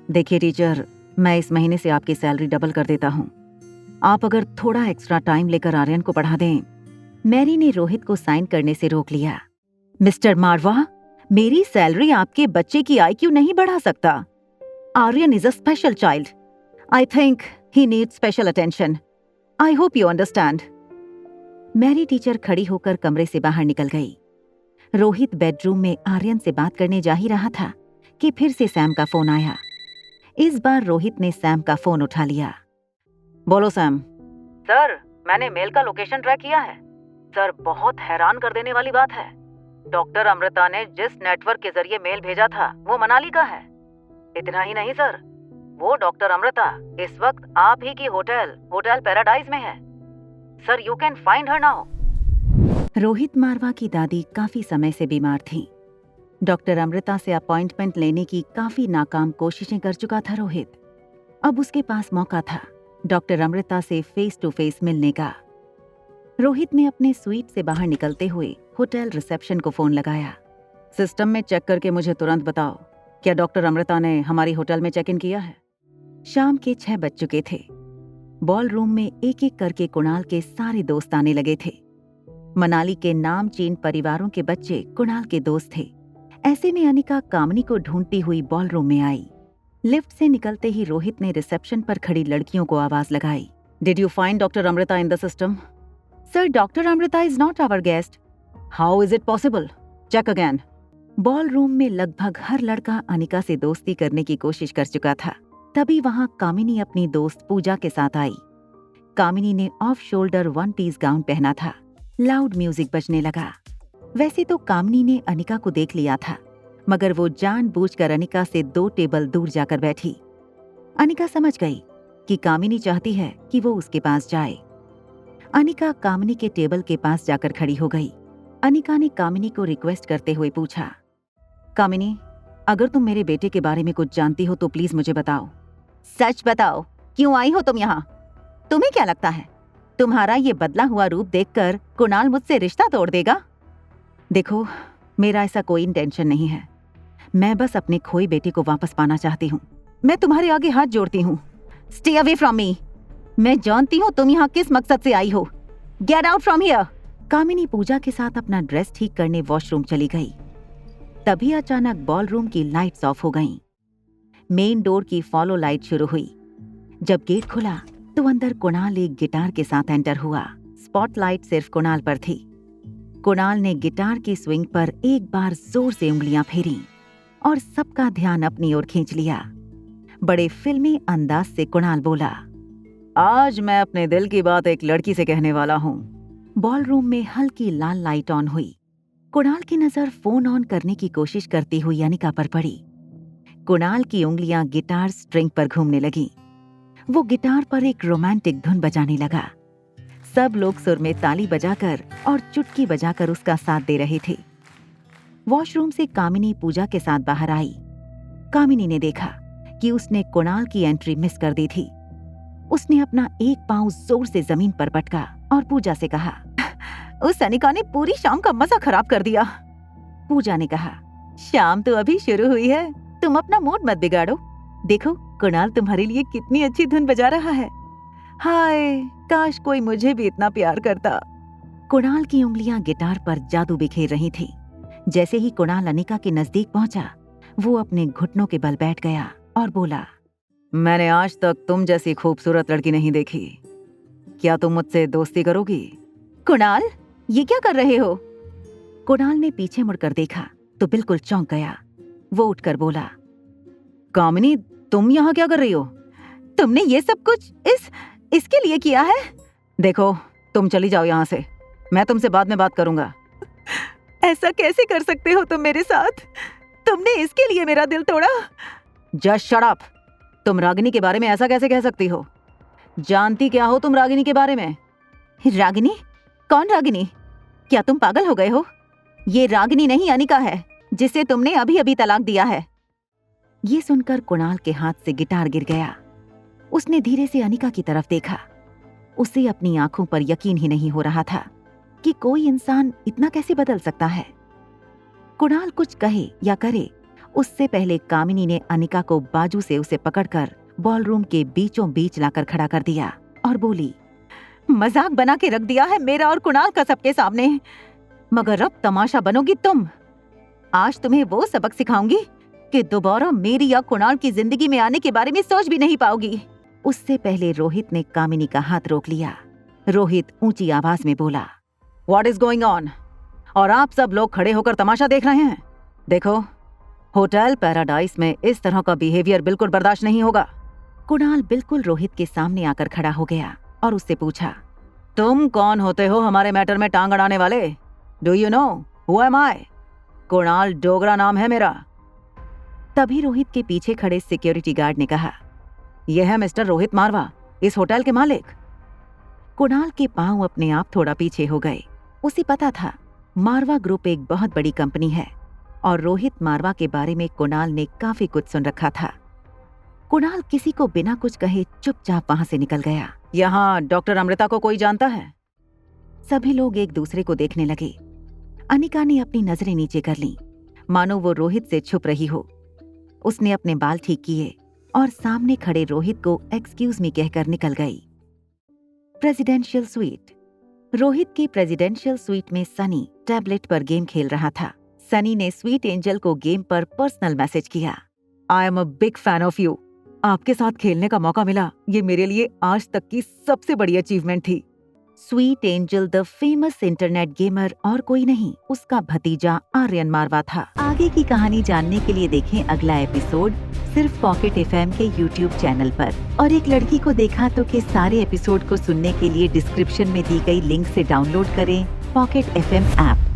देखिए टीचर, मैं इस महीने से आपकी सैलरी डबल कर देता हूँ। आप अगर थोड़ा एक्स्ट्रा टाइम लेकर आर्यन को पढ़ा दें। मैरी ने रोहित को साइन करने से रोक लिया। मिस्टर मारवा, मेरी सैलरी आपके बच्चे की IQ नहीं बढ़ा सकता। Aryan is a special child. I think he needs special attention. I hope you understand. Mary teacher खड़ी होकर कमरे से बाहर निकल गई। रोहित बेडरूम में आर्यन से बात करने जा ही रहा था कि फिर से सैम का फोन आया। इस बार रोहित ने सैम का फोन उठा लिया। बोलो सैम। सर, मैंने मेल का लोकेशन ट्रैक किया है। सर, बहुत हैरान कर देने वाली बात है। डॉक्टर अमृता ने जिस नेटवर्क के जरिए मेल भेजा था वो मनाली का है। इतना ही नहीं सर, वो डॉक्टर अमृता इस वक्त आप ही की होटल पैराडाइज में है। Sir, you can find her now. Rohit Marwah की दादी काफी समय से बीमार थी। डॉक्टर अमृता से अपॉइंटमेंट लेने की काफी नाकाम कोशिशें कर चुका था रोहित। अब उसके पास मौका था डॉक्टर अमृता से फेस टू फेस मिलने का। रोहित ने अपने स्वीट से बाहर निकलते हुए होटल रिसेप्शन को फोन लगाया। सिस्टम में चेक करके मुझे तुरंत बताओ, क्या डॉक्टर अमृता ने हमारी होटल में चेक इन किया है? शाम के 6 बज चुके थे। बॉल रूम में एक एक करके कुणाल के सारे दोस्त आने लगे थे। मनाली के नामचीन परिवारों के बच्चे कुणाल के दोस्त थे। ऐसे में अनिका कामनी को ढूंढती हुई बॉल रूम में आई। लिफ्ट से निकलते ही रोहित ने रिसेप्शन पर खड़ी लड़कियों को आवाज लगाई। Did you find doctor Amrita in the system? Sir, doctor Amrita is not our guest. How is it possible? Check again. Ballroom में लगभग हर लड़का अनिका से दोस्ती करने की कोशिश कर चुका था। तभी वहां कामिनी अपनी दोस्त पूजा के साथ आई। कामिनी ने ऑफ शोल्डर 1 पीस गाउन पहना था। लाउड म्यूजिक बजने लगा। वैसे तो कामिनी ने अनिका को देख लिया था, मगर वो जानबूझकर अनिका से 2 टेबल दूर जाकर बैठी। अनिका समझ गई कि कामिनी चाहती है कि वो उसके पास जाए। अनिका कामिनी के टेबल के पास जाकर खड़ी हो गई। अनिका ने कामिनी को रिक्वेस्ट करते हुए पूछा, कामिनी, अगर तुम मेरे बेटे के बारे में कुछ जानती हो तो प्लीज मुझे बताओ। सच बताओ, क्यों आई हो तुम यहाँ? तुम्हें क्या लगता है तुम्हारा ये बदला हुआ रूप देखकर कुणाल मुझसे रिश्ता तोड़ देगा? देखो, मेरा ऐसा कोई इंटेंशन नहीं है। मैं बस अपने खोए बेटे को वापस पाना चाहती हूँ। मैं तुम्हारे आगे हाथ जोड़ती हूँ। Stay away from me. मैं जानती हूँ तुम यहाँ किस मकसद से आई हो। Get out from here. Kamini Puja के साथ अपना ड्रेस ठीक करने वॉशरूम चली गई। तभी अचानक बॉल रूम की लाइट्स ऑफ हो गईं। मेन डोर की फॉलो लाइट शुरू हुई। जब गेट खुला तो अंदर कुणाल एक गिटार के साथ एंटर हुआ। स्पॉटलाइट सिर्फ कुणाल पर थी। कुणाल ने गिटार की स्विंग पर एक बार जोर से उंगलियां फेरी और सबका ध्यान अपनी ओर खींच लिया। बड़े फिल्मी अंदाज से कुणाल बोला, आज मैं अपने दिल की बात एक लड़की से कहने वाला हूँ। बॉल रूम में हल्की लाल लाइट ऑन हुई। कुणाल की नजर फोन ऑन करने की कोशिश करती हुई अनिका पर पड़ी। कुणाल की उंगलियां गिटार स्ट्रिंग पर घूमने लगी। वो गिटार पर एक रोमांटिक धुन बजाने लगा। सब लोग सुर में ताली बजाकर और चुटकी बजाकर उसका साथ दे रहे थे। वॉशरूम से कामिनी पूजा के साथ बाहर आई। कामिनी ने देखा कि उसने कुणाल की एंट्री मिस कर दी थी। उसने अपना एक पांव जोर से जमीन पर पटका और पूजा से कहा, उस अनिका ने पूरी शाम का मजा खराब कर दिया। पूजा ने कहा, शाम तो अभी शुरू हुई है, तुम अपना मूड मत बिगाड़ो। देखो, कुणाल तुम्हारे लिए कितनी अच्छी धुन बजा रहा है। हाय, काश कोई मुझे भी इतना प्यार करता। कुणाल की उंगलियां गिटार पर जादू बिखेर रही थी। जैसे ही कुणाल अनिका के नजदीक पहुंचा, वो अपने घुटनों के बल बैठ गया और बोला, मैंने आज तक तुम जैसी खूबसूरत लड़की नहीं देखी। क्या तुम मुझसे दोस्ती करोगी? कुणाल, ये क्या कर रहे हो? कुणाल ने पीछे मुड़कर देखा तो बिल्कुल चौंक गया। वो उठकर बोला, कामिनी, तुम यहाँ क्या कर रही हो? तुमने ये सब कुछ इसके लिए किया है? देखो, तुम चली जाओ यहाँ से। मैं तुमसे बाद में बात करूंगा। ऐसा कैसे कर सकते हो तुम मेरे साथ? तुमने इसके लिए मेरा दिल तोड़ा? Just shut up. तुम रागिनी के बारे में ऐसा कैसे कह सकती हो? जानती क्या हो तुम रागिनी के बारे में? रागिनी? कौन रागिनी? क्या तुम पागल हो गए हो? ये रागिनी नहीं, अनिका है, जिसे तुमने अभी अभी तलाक दिया है। ये सुनकर कुणाल के हाथ से गिटार गिर गया। उसने धीरे से अनिका की तरफ देखा। उसे अपनी आंखों पर यकीन ही नहीं हो रहा था कि कोई इंसान इतना कैसे बदल सकता है। कुणाल कुछ कहे या करे, उससे पहले कामिनी ने अनिका को बाजू से उसे पकड़कर बॉलरूम के बीचों बीच लाकर खड़ा कर दिया और बोली, मजाक बना के रख दिया है मेरा और कुणाल का सबके सामने, मगर अब तमाशा बनोगी तुम। आज तुम्हें वो सबक सिखाऊंगी कि दोबारा मेरी या कुणाल की जिंदगी में आने के बारे में सोच भी नहीं पाओगी। उससे पहले रोहित ने कामिनी का हाथ रोक लिया। रोहित ऊंची आवाज में बोला, व्हाट इज गोइंग ऑन? और आप सब लोग खड़े होकर तमाशा देख रहे हैं? देखो, होटल पैराडाइज में इस तरह का बिहेवियर बिल्कुल बर्दाश्त नहीं होगा। कुणाल बिल्कुल रोहित के सामने आकर खड़ा हो गया और उससे पूछा, तुम कौन होते हो हमारे मैटर में टांग अड़ाने वाले? Do you know who am I? Kunal Dogra नाम है मेरा। तभी रोहित के पीछे खड़े सिक्योरिटी गार्ड ने कहा, यह है मिस्टर रोहित मारवा, इस होटल के मालिक। कुणाल के पांव अपने आप थोड़ा पीछे हो गए। उसे पता था मारवा ग्रुप एक बहुत बड़ी कंपनी है और रोहित मारवा के बारे में कुणाल ने काफी कुछ सुन रखा था। कुणाल किसी को बिना कुछ कहे चुपचाप वहां से निकल गया। यहाँ डॉक्टर अमृता को कोई जानता है? सभी लोग एक दूसरे को देखने लगे। अनिका ने अपनी नजरें नीचे कर लीं, मानो वो रोहित से छुप रही हो। उसने अपने बाल ठीक किए और सामने खड़े रोहित को एक्सक्यूज मी कहकर निकल गई। Presidential suite. रोहित के प्रेसिडेंशियल स्वीट में सनी टैबलेट पर गेम खेल रहा था। सनी ने स्वीट एंजल को गेम पर पर्सनल मैसेज किया, I am a big fan of you. आपके साथ खेलने का मौका मिला, ये मेरे लिए आज तक की सबसे बड़ी अचीवमेंट थी। Sweet angel the famous internet gamer और कोई नहीं, उसका भतीजा आर्यन मारवा था। आगे की कहानी जानने के लिए देखें अगला एपिसोड सिर्फ पॉकेट एफएम के यूट्यूब चैनल पर। और एक लड़की को देखा तो के सारे एपिसोड को सुनने के लिए डिस्क्रिप्शन में दी गई लिंक से डाउनलोड करें पॉकेट एफएम ऐप।